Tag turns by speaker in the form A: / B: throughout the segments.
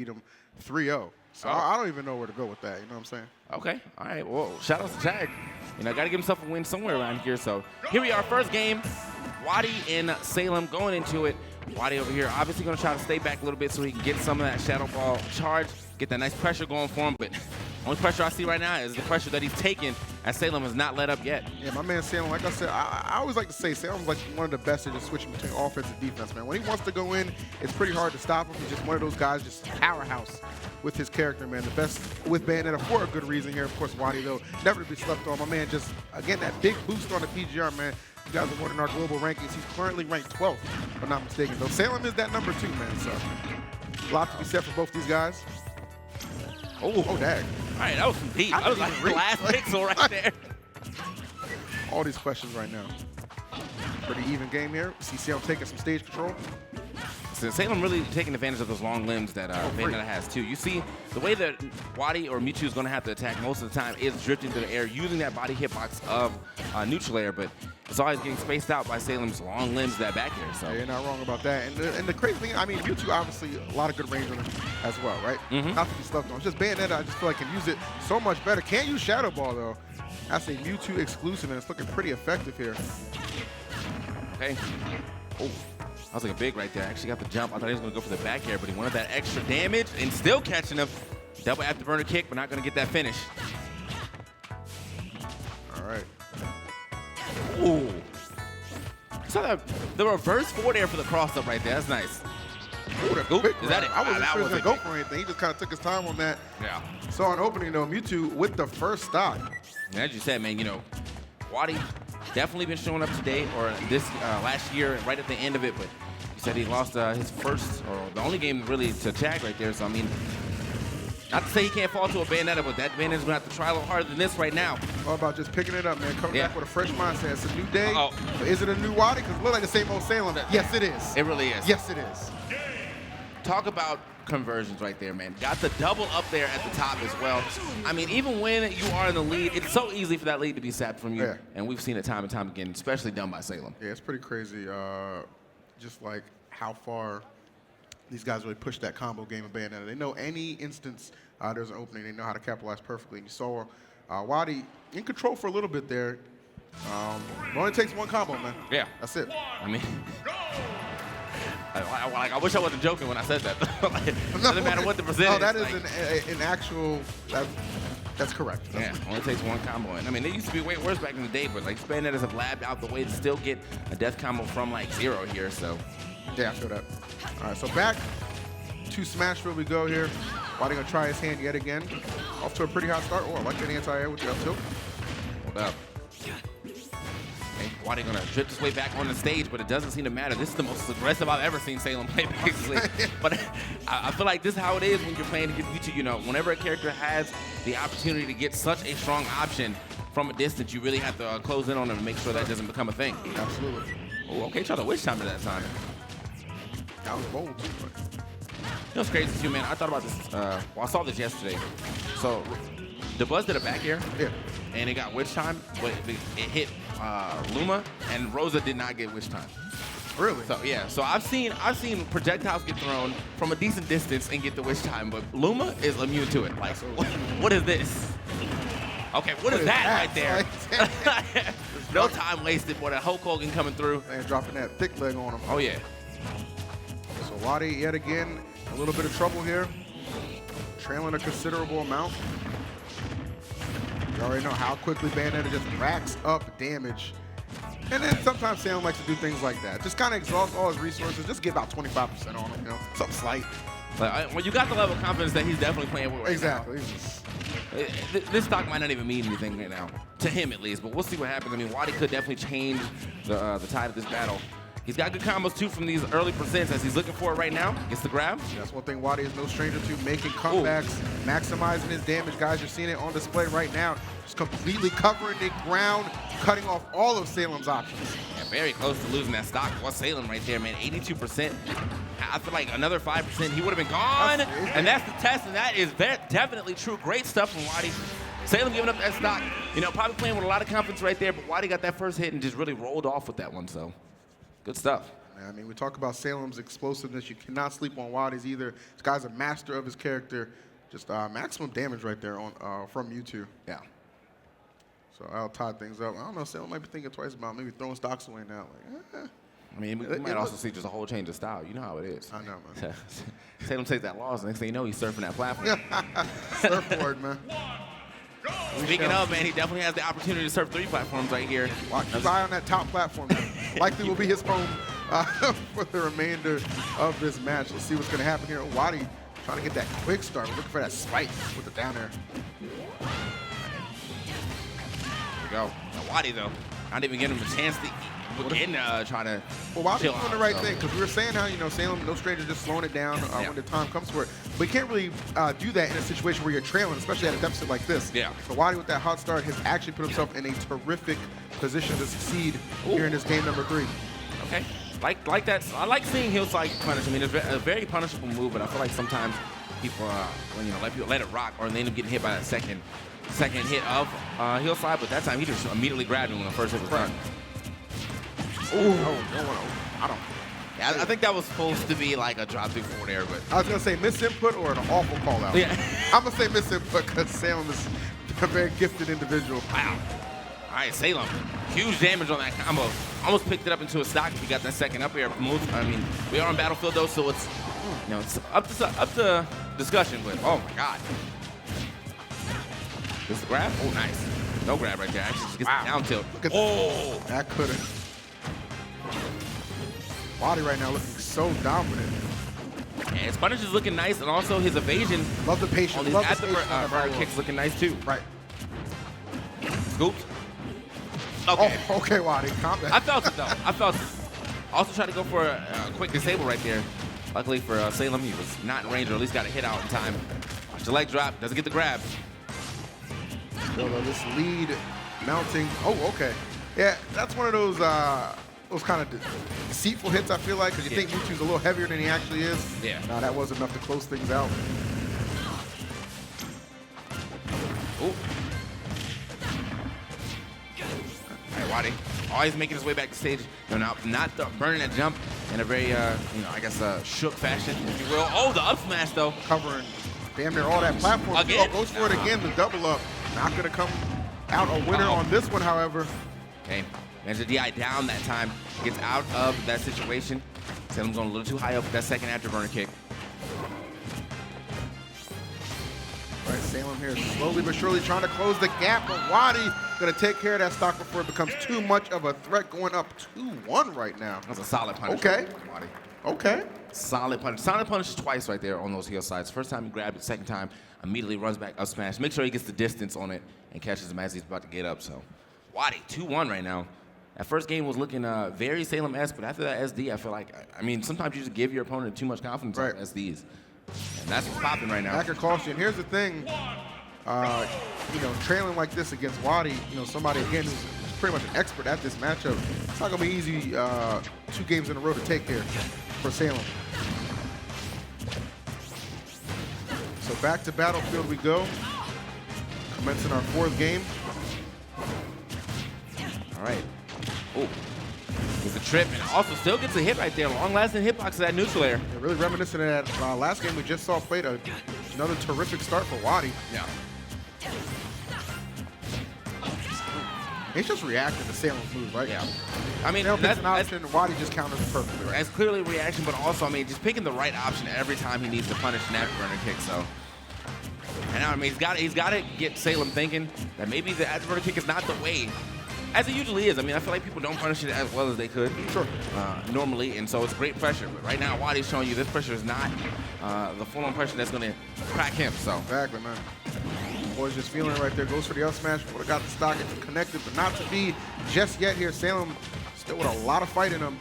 A: beat him 3-0. So I don't even know where to go with that. You know what I'm saying?
B: Okay. All right. Well, shout out to Jag. You know, got to give himself a win somewhere around here. So here we are, first game. WaDi in Salem going into it. WaDi over here obviously going to try to stay back a little bit so he can get some of that shadow ball charge, get that nice pressure going for him. But only pressure I see right now is the pressure that he's taken, as Salem has not let up yet.
A: Yeah, my man Salem, like I said, I always like to say Salem's like one of the best at just switching between offense and defense, man. When he wants to go in, it's pretty hard to stop him. He's just one of those guys, just powerhouse with his character, man. The best with Bayonetta for a good reason here. Of course, WaDi, though, never to be slept on. My man just, again, that big boost on the PGR, man. You guys are watching our global rankings. He's currently ranked 12th, if I'm not mistaken. Though Salem is that number 2, man. So a lot to be said for both these guys. Oh, dang.
B: All right, that was some deep. That was like the last pixel right there.
A: All these questions right now. Pretty even game here. See Salem taking some stage control.
B: So Salem really taking advantage of those long limbs that Bayonetta has too. You see, the way that WaDi or Mewtwo is going to have to attack most of the time is drifting through the air, using that body hitbox of neutral air, but it's always getting spaced out by Salem's long limbs that back air. So
A: yeah, you're not wrong about that. And the crazy thing, I mean, Mewtwo obviously a lot of good range on him as well, right? Not to be slept on. It's just Bayonetta, I just feel like can use it so much better. Can't use Shadow Ball though. That's a Mewtwo exclusive, and it's looking pretty effective here.
B: Okay. Oh. That was like a big right there. Actually got the jump. I thought he was going to go for the back air, but he wanted that extra damage and still catching him. Double afterburner kick, but not going to get that finish.
A: All right.
B: Ooh. So that the reverse forward air for the cross up right there. That's nice.
A: Ooh,
B: is that it?
A: I wasn't
B: that
A: sure he was going to go
B: it.
A: for anything. He just kind of took his time on that.
B: Yeah.
A: Saw an opening though. Mewtwo with the first stock.
B: And as you said, man, you know, WaDi definitely been showing up today or this last year, right at the end of it. But he said he lost his first or the only game really to Jag right there. So I mean, not to say he can't fall to a Bayonetta, but that Bayonetta's gonna have to try a little harder than this right now.
A: All about just picking it up, man. Coming back with a fresh mindset. It's a new day.
B: Uh-oh.
A: But is it a new WaDi? Because it looks like the same old Salem. Yes, it is.
B: It really is.
A: Yes, it is.
B: Talk about conversions right there, man. Got the double up there at the top as well. I mean, even when you are in the lead, it's so easy for that lead to be sapped from you. Yeah. And we've seen it time and time again, especially done by Salem.
A: Yeah, it's pretty crazy. Just like how far these guys really push that combo game of Bayonetta. They know any instance there's an opening, they know how to capitalize perfectly. And you saw WaDi in control for a little bit there. It only takes one combo, man.
B: Yeah.
A: That's it.
B: I mean, I wish I wasn't joking when I said that. It doesn't matter what the percentage.
A: No, that is an actual, that's correct.
B: Yeah, only takes one combo. And I mean, it used to be way worse back in the day, but like Bayonettas have labbed out the way to still get a death combo from like 0 here, so.
A: Yeah, I feel that. All right, so back to Smashville we go here. WaDi gonna try his hand yet again. Off to a pretty hot start. Oh, I like that anti-air with the up tilt.
B: Hold up. WaDi gonna drift his way back on the stage, but it doesn't seem to matter. This is the most aggressive I've ever seen Salem play, basically. But I feel like this is how it is when you're playing against Mewtwo. You know, whenever a character has the opportunity to get such a strong option from a distance, you really have to close in on them and make sure that doesn't become a thing.
A: Absolutely.
B: Oh, okay, try to wish time to that time.
A: That was bold too, but.
B: You know what's crazy too, man? I thought about this. Well, I saw this yesterday. So, the Buzz did a back air, and it got witch time, but it hit Luma, and Rosa did not get witch time.
A: Really?
B: So yeah. So I've seen projectiles get thrown from a decent distance and get the witch time, but Luma is immune to it. Like, what is this? Okay, what is that right there? No time wasted. Boy, that Hulk Hogan coming through.
A: And dropping that thick leg on him.
B: Oh yeah.
A: So WaDi yet again, a little bit of trouble here. Trailing a considerable amount. You already know how quickly Bayonetta just racks up damage. And then sometimes Salem likes to do things like that. Just kind of exhaust all his resources. Just get about 25% on him, you know, something slight.
B: Like, well, you got the level of confidence that he's definitely playing with right
A: exactly.
B: now. This stock might not even mean anything right now, to him at least, but we'll see what happens. I mean, WaDi could definitely change the tide of this battle. He's got good combos, too, from these early percents as he's looking for it right now. Gets the grab.
A: That's one thing WaDi is no stranger to, making comebacks, maximizing his damage. Guys, you're seeing it on display right now. Just completely covering the ground, cutting off all of Salem's options.
B: Yeah, very close to losing that stock. What's Salem right there, man? 82%. I feel like another 5%, he would have been gone. And that's the test, and that is definitely true. Great stuff from WaDi. Salem giving up that stock. You know, probably playing with a lot of confidence right there, but WaDi got that first hit and just really rolled off with that one, so. Good stuff.
A: I mean, we talk about Salem's explosiveness. You cannot sleep on WaDi's either. This guy's a master of his character. Just maximum damage right there on from U2.
B: Yeah.
A: So I'll tie things up. I don't know. Salem might be thinking twice about maybe throwing stocks away now. Like,
B: I mean, we might also see just a whole change of style. You know how it is.
A: I know, man.
B: Salem takes that loss, and next thing you know, he's surfing that platform.
A: Surfboard, man.
B: Speaking of, man, he definitely has the opportunity to surf 3 platforms right here.
A: Watch his eye on that top platform. Likely will be his home for the remainder of this match. Let's see what's going to happen here. WaDi trying to get that quick start. We're looking for that spike with the down air.
B: There we go. Now, WaDi, though, not even giving him a chance to begin trying to
A: Well, WaDi's
B: chill
A: doing
B: out,
A: the right
B: so.
A: thing, because we were saying how, Salem, no stranger, just slowing it down when the time comes for it. But you can't really do that in a situation where you're trailing, especially at a deficit like this.
B: Yeah.
A: So WaDi with that hot start has actually put himself in a terrific position to succeed here in this game number 3.
B: Okay. Like that. I like seeing hillside punish. I mean, it's a very punishable move, but I feel like sometimes people, let it rock, or they end up getting hit by that second hit of hillside. But that time he just immediately grabbed him when the first hit was done. Yeah, I think that was supposed to be like a drop through forward air, but
A: I was going to say misinput or an awful call out.
B: Yeah.
A: I'm going to say misinput because Salem is a very gifted individual.
B: Wow. All right, Salem, huge damage on that combo. Almost picked it up into a stock if he got that second up air move. I mean, we are on Battlefield though, so it's it's up to discussion. But oh my God, this grab? Oh, nice. No grab right there. Actually, just gets the down tilt.
A: Oh, that could have. WaDi right now looking so dominant.
B: And his punish is looking nice, and also his evasion.
A: Love the patience.
B: On these
A: Love
B: at
A: the
B: the
A: patience
B: burner kicks looking nice too.
A: Right.
B: Scoops. Okay.
A: Oh, okay, WaDi, calm down.
B: I felt it though. I felt it. Also tried to go for a quick disable right there. Luckily for Salem, he was not in range, or at least got a hit out in time. Watch the leg drop. Doesn't get the grab.
A: So this lead mounting. Oh, okay. Yeah, that's one of those kind of deceitful hits, I feel like, because you think U2's a little heavier than he actually is.
B: Yeah.
A: No, that wasn't enough to close things out.
B: Ooh. All right, WaDi, always making his way back to stage. Not burning that jump in a very, I guess, shook fashion, if you will. Oh, the up smash, though.
A: Covering damn near all that platform.
B: Again?
A: Oh, goes for it again, the double up. Not going to come out a winner on this one, however.
B: Okay, managed to DI down that time. Gets out of that situation. Salem's going a little too high up with that second afterburner kick.
A: All right, Salem here slowly but surely trying to close the gap, but WaDi going to take care of that stock before it becomes too much of a threat, going up 2-1 right now.
B: That's a solid punish.
A: Okay.
B: WaDi.
A: Okay.
B: Solid punish. Solid punish twice right there on those heel sides. First time he grabbed it, second time immediately runs back up smash. Make sure he gets the distance on it and catches him as he's about to get up. So WaDi, 2-1 right now. That first game was looking very Salem-esque, but after that SD, I feel like, I mean, sometimes you just give your opponent too much confidence on SDs. And that's what's popping right now.
A: That could cost you. And here's the thing, trailing like this against WaDi, somebody, again, who's pretty much an expert at this matchup, it's not going to be easy 2 games in a row to take here for Salem. So back to Battlefield we go. Commencing our 4th game.
B: All right. Oh, gets a trip and also still gets a hit right there. Long-lasting hitbox to that neutral air.
A: Yeah, really reminiscent of that last game we just saw played. Another terrific start for WaDi.
B: Yeah.
A: He's just reacting to Salem's move, right?
B: Yeah. I mean,
A: that's an option. WaDi just counters perfectly, right?
B: That's clearly a reaction, but also, I mean, just picking the right option every time he needs to punish an afterburner kick. So, and now, I mean, he's got to get Salem thinking that maybe the afterburner kick is not the way, as it usually is. I mean, I feel like people don't punish it as well as they could normally, and so it's great pressure. But right now, WaDi's showing you this pressure is not the full-on pressure that's going to crack him. So
A: exactly, man. Boy's just feeling it right there. Goes for the up smash. Would have got the stock. It's connected, but not to be just yet here. Salem still with a lot of fight in him.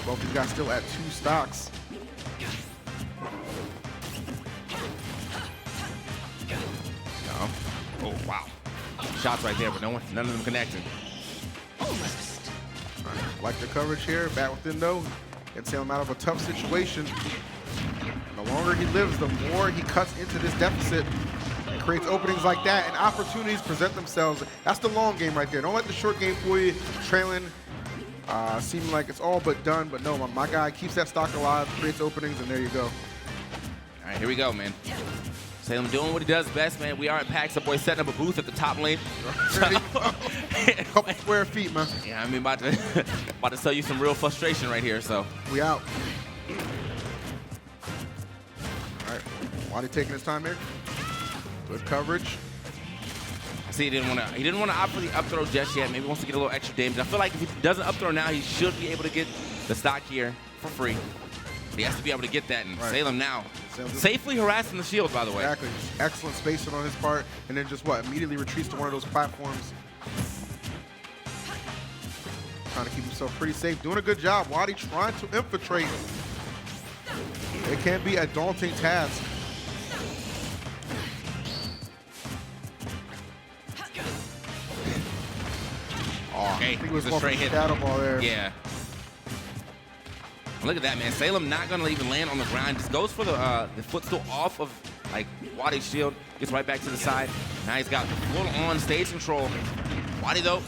A: Both these guys still at 2 stocks.
B: No. Oh, wow. Shots right there, but none of them connecting.
A: Right, like the coverage here. Back within, though. Gets Salem out of a tough situation. The longer he lives, the more he cuts into this deficit and creates openings like that, and opportunities present themselves. That's the long game right there. Don't let the short game fool you. Trailing, Seeming like it's all but done, but no, my guy keeps that stock alive, creates openings, and there you go.
B: All right, here we go, man. Salem doing what he does best, man. We are at PAX. The boy setting up a booth at the top lane.
A: Couple square feet, man.
B: Yeah, I mean, about to sell you some real frustration right here, so.
A: We out. All right, WaDi taking his time here. Good coverage.
B: I see he didn't want to opt for the up throw just yet. Maybe he wants to get a little extra damage. I feel like if he doesn't up throw now, he should be able to get the stock here for free. But he has to be able to get that, and right. Salem now safely harassing the shield, by the way.
A: Exactly. Just excellent spacing on his part, and then just immediately retreats to one of those platforms. Trying to keep himself pretty safe. Doing a good job. WaDi trying to infiltrate. It can be a daunting task. Oh,
B: okay,
A: I think it was
B: a straight hit.
A: Shadow ball there.
B: Yeah. Look at that, man. Salem not going to even land on the ground. Just goes for the footstool off of, WaDi's shield. Gets right back to the side. Now he's got full-on stage control. WaDi, though,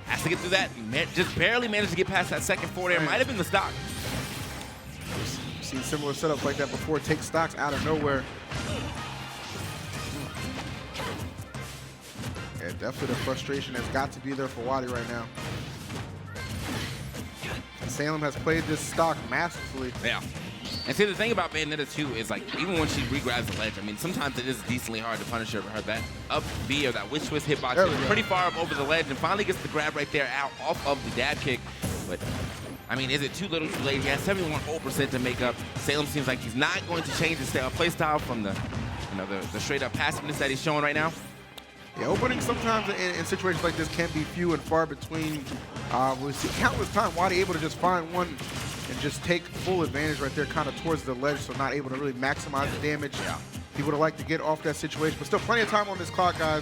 B: has to get through that. Just barely managed to get past that second forward air. Might have been the stock.
A: We've seen similar setups like that before. Take stocks out of nowhere. Yeah, definitely the frustration has got to be there for WaDi right now. Salem has played this stock masterfully.
B: Yeah. And see, the thing about Bayonetta 2 is, even when she re-grabs the ledge, I mean, sometimes it is decently hard to punish her. But that up B or that wish twist hitbox is pretty far up over the ledge and finally gets the grab right there out off of the dab kick. But, I mean, is it too little too late? He has 71% to make up. Salem seems like he's not going to change his play style from the straight-up passiveness that he's showing right now.
A: Yeah, openings sometimes in situations like this can be few and far between. We see countless times WaDi able to just find one and just take full advantage right there, kind of towards the ledge, so not able to really maximize the damage. Yeah. He would have liked to get off that situation, but still plenty of time on this clock, guys.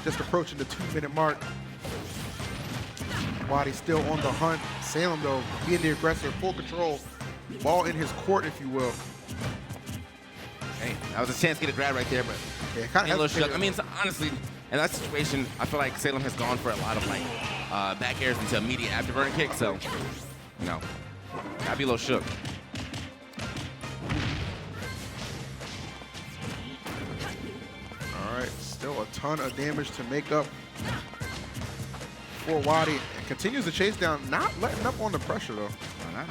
A: Just approaching the 2-minute mark. WaDi still on the hunt. Salem, though, being the aggressor, full control. Ball in his court, if you will.
B: Hey, that was a chance to get a grab right there, but
A: yeah, kind of
B: a little shook. I mean, honestly, in that situation, I feel like Salem has gone for a lot of back airs into immediate afterburner kick, so gotta be a little shook.
A: All right, still a ton of damage to make up for WaDi. Continues to chase down, not letting up on the pressure though.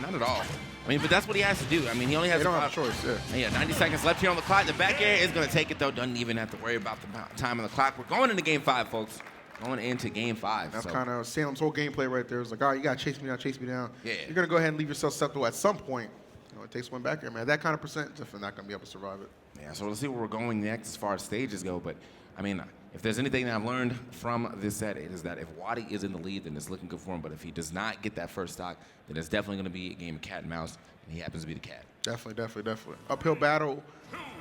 B: Not at all. I mean, but that's what he has to do. I mean, he only has
A: they don't have a choice,
B: yeah, 90 seconds left here on the clock. The back air is going to take it, though. Doesn't even have to worry about the time on the clock. We're going into Game 5, folks. Going into Game 5.
A: That's kind of Salem's whole gameplay right there. It's like, all right, you got to chase me down, chase me down.
B: Yeah.
A: You're going to go ahead and leave yourself susceptible at some point. It takes one back air, man. That kind of percent, definitely not going to be able to survive it.
B: Yeah, so let's see where we're going next as far as stages go. But, I mean, if there's anything that I've learned from this set, it is that if WaDi is in the lead, then it's looking good for him. But if he does not get that first stock, then it's definitely going to be a game of cat and mouse. And he happens to be the cat.
A: Definitely. Uphill battle,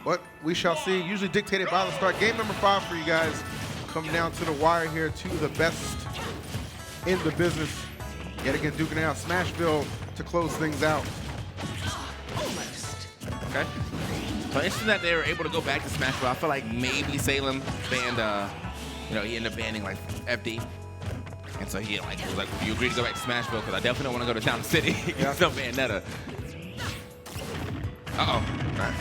A: but we shall see. Usually dictated by the start. Game number 5 for you guys. Coming down to the wire here to the best in the business. Yet again, duking it out. Smashville to close things out.
B: Okay. So interesting that they were able to go back to Smashville. I feel like maybe Salem banned, he ended up banning FD. And so he was like, "Would you agree to go back to Smashville? Because I definitely don't want to go to Town City." Yeah. No Bayonetta. Uh-oh.
A: Right.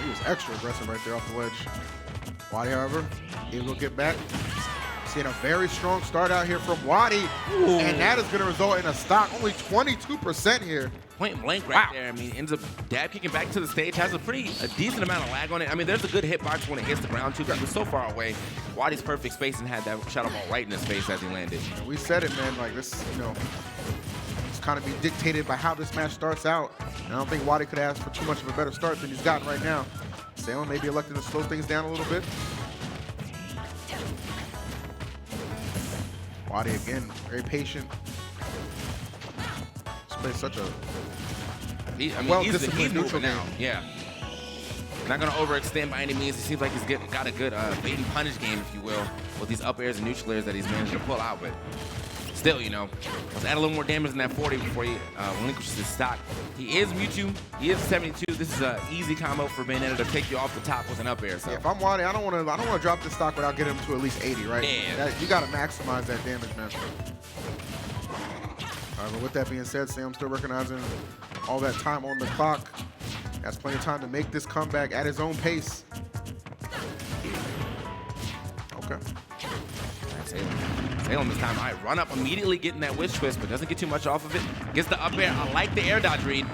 A: He was extra aggressive right there off the ledge. WaDi, however, able to get back. Seeing a very strong start out here from WaDi. Ooh. And that is going to result in a stock. Only 22% here.
B: Point blank right there. I mean, ends up dab kicking back to the stage. Has a decent amount of lag on it. I mean, there's a good hitbox when it hits the ground, too, because it's so far away. WaDi's perfect space and had that shadow ball right in his face as he landed.
A: We said it, man. Like, this, it's kind of be dictated by how this match starts out. And I don't think WaDi could ask for too much of a better start than he's gotten right now. Salem may be elected to slow things down a little bit. WaDi, again, very patient. This plays such a well-disciplined neutral now.
B: Yeah. Not going to overextend by any means. It seems like he's got a good bait and punish game, if you will, with these up airs and neutral airs that he's managed to pull out. But still, let's add a little more damage than that 40 before he relinquishes his stock. He is Mewtwo. He is 72. This is an easy combo for Bayonetta to take you off the top with an up air. So
A: yeah, if I'm WaDi, I don't want to drop this stock without getting him to at least 80, right?
B: Yeah.
A: You got to maximize that damage, man. But with that being said, Sam still recognizing all that time on the clock. Has plenty of time to make this comeback at his own pace. Okay.
B: Salem this time. All right, run up immediately, getting that witch twist, but doesn't get too much off of it. Gets the up air. I like the air dodge read.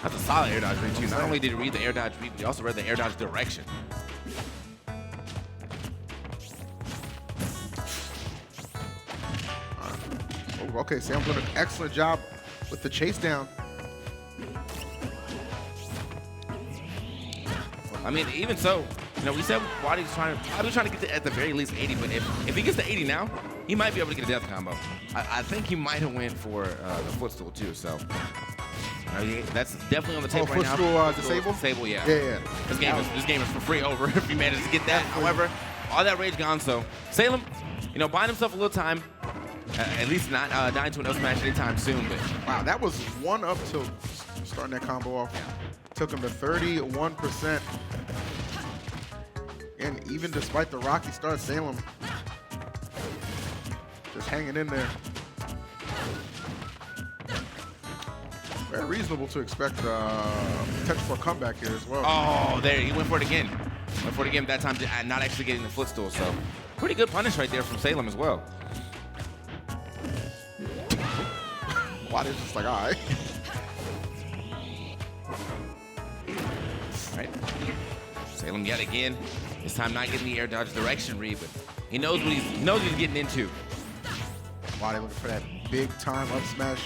B: That's a solid air dodge read, too. Not only did he read the air dodge read, but he also read the air dodge direction.
A: Oh, okay, Sam doing an excellent job with the chase down.
B: I mean, even so, you know, we said WaDi's probably trying to get to, at the very least, 80, but if he gets to 80 now, he might be able to get a death combo. I think he might have went for the footstool, too, so. That's definitely on the table right now.
A: Footstool disable?
B: Disable, yeah.
A: Yeah.
B: This game is for free over if he manages to get that. However, all that rage gone, so Salem, you know, buying himself a little time. At least not dying to an up smash anytime soon. But
A: wow, that was one up tilt starting that combo off. Took him to 31%. And even despite the rocky start, Salem just hanging in there. Very reasonable to expect potential for a comeback here as well.
B: Oh, there, he went for it again. Went for it again that time, not actually getting the footstool. So pretty good punish right there from Salem as well.
A: WaDi's just like, all right.
B: Right. Salem yet again. This time not getting the air dodge direction read, but he knows what he's getting into.
A: WaDi looking for that big time up smash.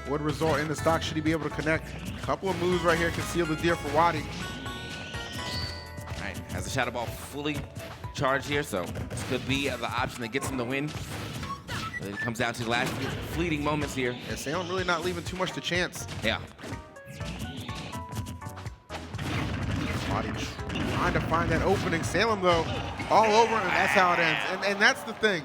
A: Would result in the stock should he be able to connect. A couple of moves right here can seal the deal for WaDi.
B: All right, has the Shadow Ball fully charged here, so this could be the option that gets him the win. But it comes down to the last fleeting moments here.
A: Yeah, Salem really not leaving too much to chance.
B: Yeah.
A: WaDi trying to find that opening. Salem, though, all over him, and that's how it ends. And that's the thing.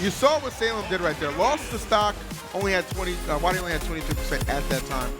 A: You saw what Salem did right there. Lost the stock, only had WaDi only had 22% at that time.